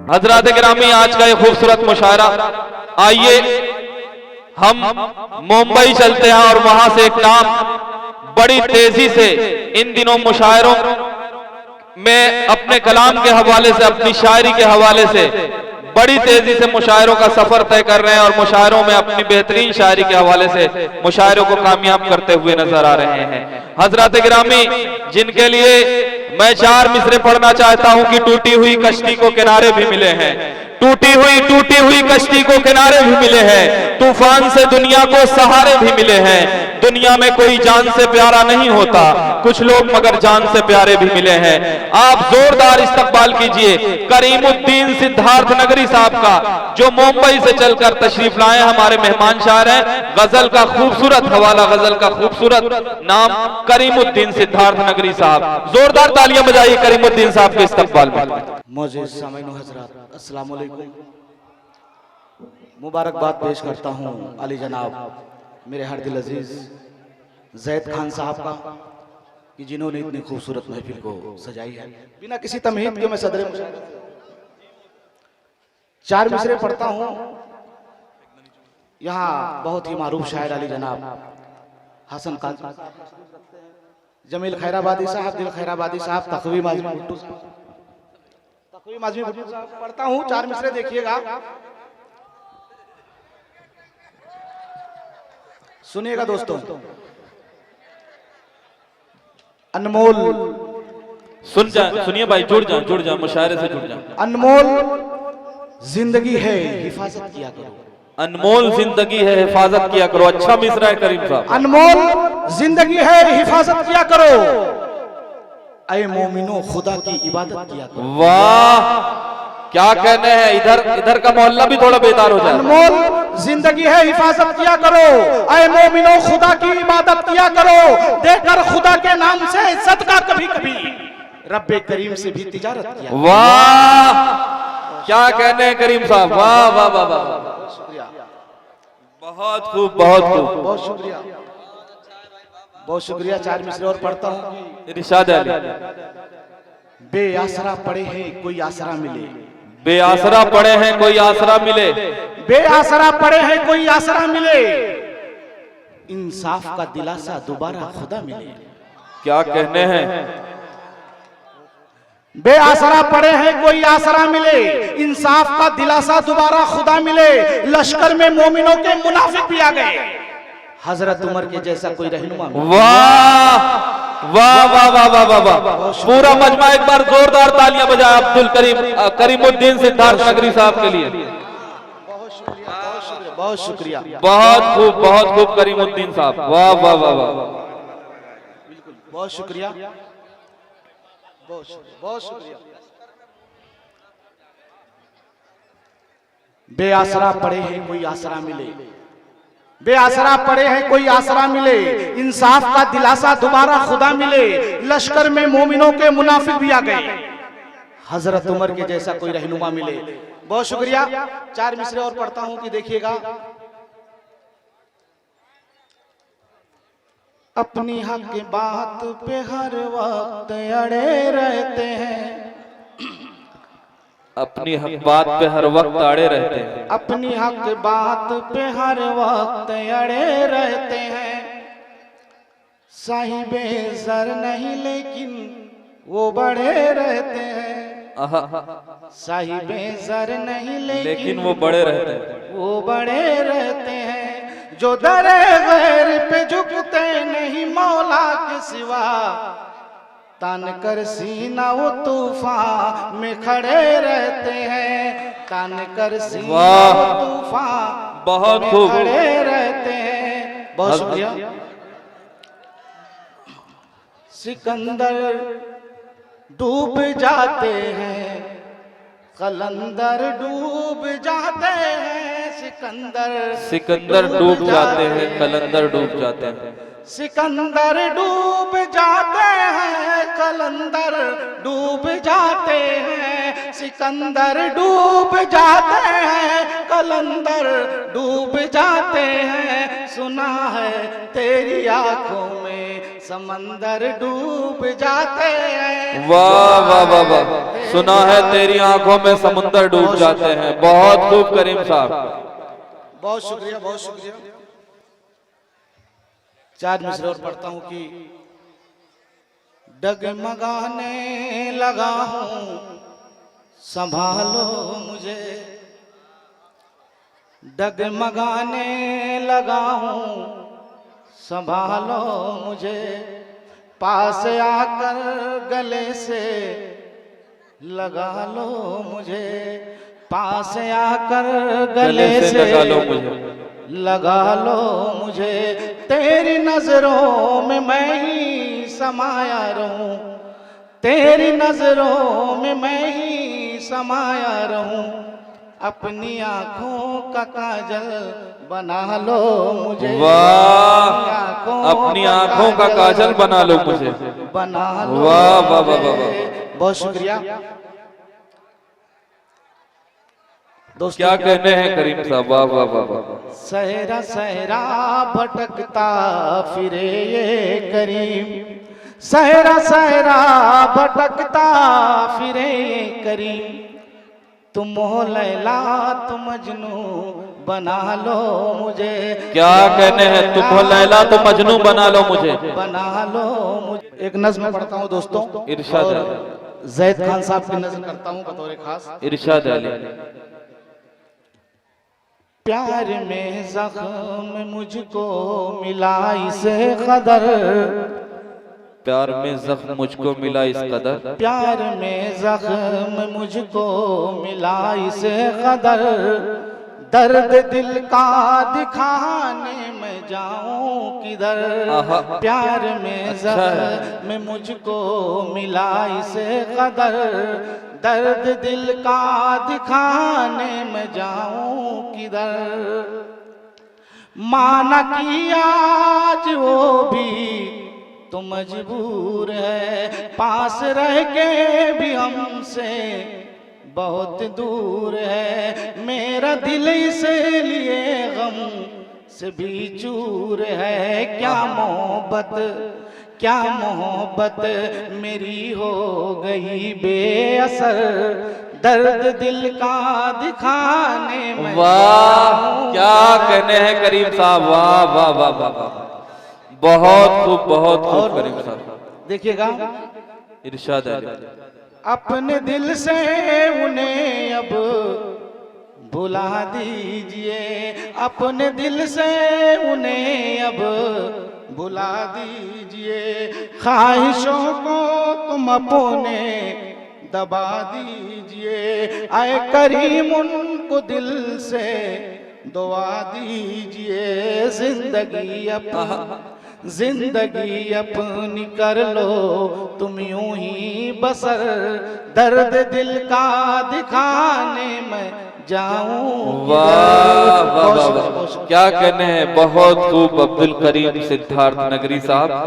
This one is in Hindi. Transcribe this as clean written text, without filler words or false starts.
हजरात गिरामी, आज का ये खूबसूरत मुशायरा, आइए हम मुंबई चलते हैं और वहां से एक नाम बड़ी तेजी से इन दिनों मुशायरों में अपने कलाम के हवाले से, अपनी शायरी के हवाले से बड़ी तेजी से मुशायरों का सफर तय कर रहे हैं और मुशायरों में अपनी बेहतरीन शायरी के हवाले से मुशायरों को कामयाब करते हुए नजर आ रहे हैं। हजरात गिरामी, जिनके लिए मैं 4 मिसरे पढ़ना चाहता हूं कि टूटी हुई कश्ती को किनारे भी मिले हैं, टूटी हुई कश्ती को किनारे भी मिले हैं, तूफान से दुनिया को सहारे भी मिले हैं। दुनिया में कोई जान से प्यारा नहीं होता, कुछ लोग मगर जान से प्यारे भी मिले हैं। आप जोरदार इस्तकबाल कीजिए करीमुद्दीन सिद्धार्थ नगरी साहब का, जो मुंबई से चलकर तशरीफ लाए हमारे मेहमान शायर हैं। गजल का खूबसूरत हवाला, गजल का खूबसूरत नाम करीमुद्दीन सिद्धार्थ नगरी साहब। जोरदार तालियां बजाइए करीमुद्दीन साहब के इस्तकबाल में। मौजूद सामीन हज़रात, अस्सलाम वालेकुम। मुबारकबाद पेश करता हूँ अली जनाब मेरे हर दिल अजीज जैद खान साहब का, कि जिन्होंने इतनी खूबसूरत महफिल को सजाई है। बिना किसी तमहीद के मैं सदर 4 मिसरे पढ़ता हूँ। यहाँ बहुत ही मारूफ शायर अली जनाब हसन काजी, जमील खैराबादी साहब, दिल खैराबादी साहब, तकवीम आजमी भुट्टो साहब, तकवीम आजमी भुट्टो साहब पढ़ता हूँ। 4 मिसरे देखिएगा, सुनिएगा दोस्तों। अनमोल, सुनिए भाई, जुड़ जा मुशायरे से जुड़ जा। अनमोल जिंदगी है हिफाजत किया करो, अनमोल जिंदगी है हिफाजत किया करो। अच्छा मिसरा है करीम साहब। अनमोल जिंदगी है हिफाजत किया करो, ऐ मोमिनो खुदा की इबादत किया करो। वाह, क्या कहने हैं। इधर का मोहल्ला भी थोड़ा बेदार हो जाए। अनमोल जिंदगी है हिफाजत किया करो, ऐ मोमिनो खुदा की इबादत किया करो, देकर खुदा के नाम से सदका कभी कभी रब्बे करीम से भी तिजारत किया। वाह, क्या कहने हैं करीम साहब। वाह वाह वाह वाह, शुक्रिया, बहुत खूब, बहुत खूब, बहुत शुक्रिया, बहुत शुक्रिया। 4 मिसरे और पढ़ता हूँ। इरशाद अली। बेआसरा पड़े हैं कोई आसरा मिले, बेआसरा पड़े हैं कोई आसरा मिले, बेआसरा पड़े हैं कोई आसरा मिले, इंसाफ का दिलासा दोबारा खुदा मिले। क्या कहने हैं। बेआसरा पड़े हैं कोई आसरा मिले, इंसाफ का दिलासा दोबारा खुदा मिले। लश्कर में मोमिनों के मुनाफिक भी आ गए, हजरत उमर के जैसा कोई रहनुमा मिले। वाह वाह वाह वाह वाह वाह वाह, पूरा मजमा एक बार जोरदार तालियां बजाए अब्दुल करीमुद्दीन सिद्धार्थ नगरी साहब के लिए। बहुत शुक्रिया, बहुत शुक्रिया, बहुत शुक्रिया, बहुत खूब करीमुद्दीन साहब। वाह वाह वाह वाह, बिल्कुल, बहुत शुक्रिया, बहुत शुक्रिया। बेआसरा पड़े हैं कोई आसरा मिले, बेआसरा पड़े हैं कोई आसरा मिले, इंसाफ का दिलासा दोबारा खुदा मिले। लश्कर में मोमिनों के मुनाफिक भी आ गए, हजरत उमर के जैसा कोई रहनुमा मिले। बहुत शुक्रिया। 4 मिसरे और पढ़ता हूं कि देखिएगा। अपनी हक की बात पे हर वक्त अड़े रहते हैं, अपनी हक बात पे हर वक्त अड़े रहते हैं, अपनी हक बात पे हर वक्त अड़े रहते हैं। साहिबे जर नहीं लेकिन वो बड़े रहते हैं, साहिबे जर नहीं लेकिन वो बड़े रहते हैं, वो बड़े रहते हैं। जो दरे गैर पे झुकते नहीं मौला के सिवा, तान कर सीना वो तूफान में खड़े रहते हैं, तान कर सीना वो तूफान बहुत में खूब, खड़े रहते हैं। बहुत शुक्रिया। सिकंदर डूब जाते हैं, कलंदर डूब जाते हैं, सिकंदर डूब जाते हैं, कलंदर डूब जाते हैं, सिकंदर डूब जाते हैं, कलंदर डूब जाते हैं, सिकंदर डूब जाते हैं, कलंदर डूब जाते हैं। सुना है तेरी आंखों में समंदर डूब जाते हैं। वाह वाह वाह वाह, सुना है तेरी आंखों में समुंदर डूब जाते हैं। बहुत खूब करीम साहब, बहुत शुक्रिया, बहुत शुक्रिया। 4 मिसरे और पढ़ता हूं कि डगमगाने लगा हूं संभालो मुझे, डगमगाने लगा हूं संभालो मुझे, पास आकर गले से लगा लो मुझे, पास आकर गले से लगा लो मुझे, लगा लो मुझे, तेरी नजरों में मैं ही समाया रहूं, तेरी नजरों में मैं ही समाया रहूं, अपनी आंखों का काजल बना लो मुझे, वाह, अपनी आंखों का काजल बना लो मुझे, बना लो, वाह वाह वाह वाह, बहुत शुक्रिया दोस्तों। क्या कहने हैं करीम साहब, वाह वाह वाह वाह। सहरा सहरा भटकता फिरे ये करीम, सहरा सहरा भटकता फिरे ये करीम, तुम हो लैला तुम मजनू बना लो मुझे, क्या कहने हैं, तुम हो लैला तो मजनू बना लो मुझे, बना लो मुझे। एक नज़्म पढ़ता हूँ दोस्तों, इरशाद और जैद खान साहब की नज़्म करता हूँ बतौर खास। इरशाद अली। प्यार में जख्म मुझको मिला इसे कदर, प्यार में जख्म मुझको मिला इस कदर, प्यार में जख्म मुझको मिला इसे कदर, दर्द दिल का दिखाने में जाऊं किधर, प्यार में जख्म मुझको मिला इसे कदर, दर्द दिल का दिखाने में जाऊं किधर, माना कि आज वो भी तो मजबूर है, पास रह के भी हमसे बहुत दूर है, मेरा दिल इसलिए गम से भी चूर है, क्या मोहब्बत क्या मोहब्बत मेरी हो गई बेअसर, दर्द दिल का दिखाने में। वाह, क्या कहने हैं करीम साहब, वाह वाह वाह वाह वाह, बहुत खूब, बहुत खूब करीम साहब। देखिएगा, इरशाद अली। अपने दिल से उन्हें अब भुला दीजिए, अपने दिल से उन्हें अब भुला दीजिए, ख्वाहिशों को तुम अपने दबा दीजिए, आए करीम उनको दिल से दुआ दीजिए, जिंदगी अपनी कर लो तुम यूं ही बसर, दर्द दिल का दिखाने में जाऊं। वाह वाह वाह, क्या कहने हैं, बहुत खूब। अब्दुल करीम सिद्धार्थ नगरी साहब।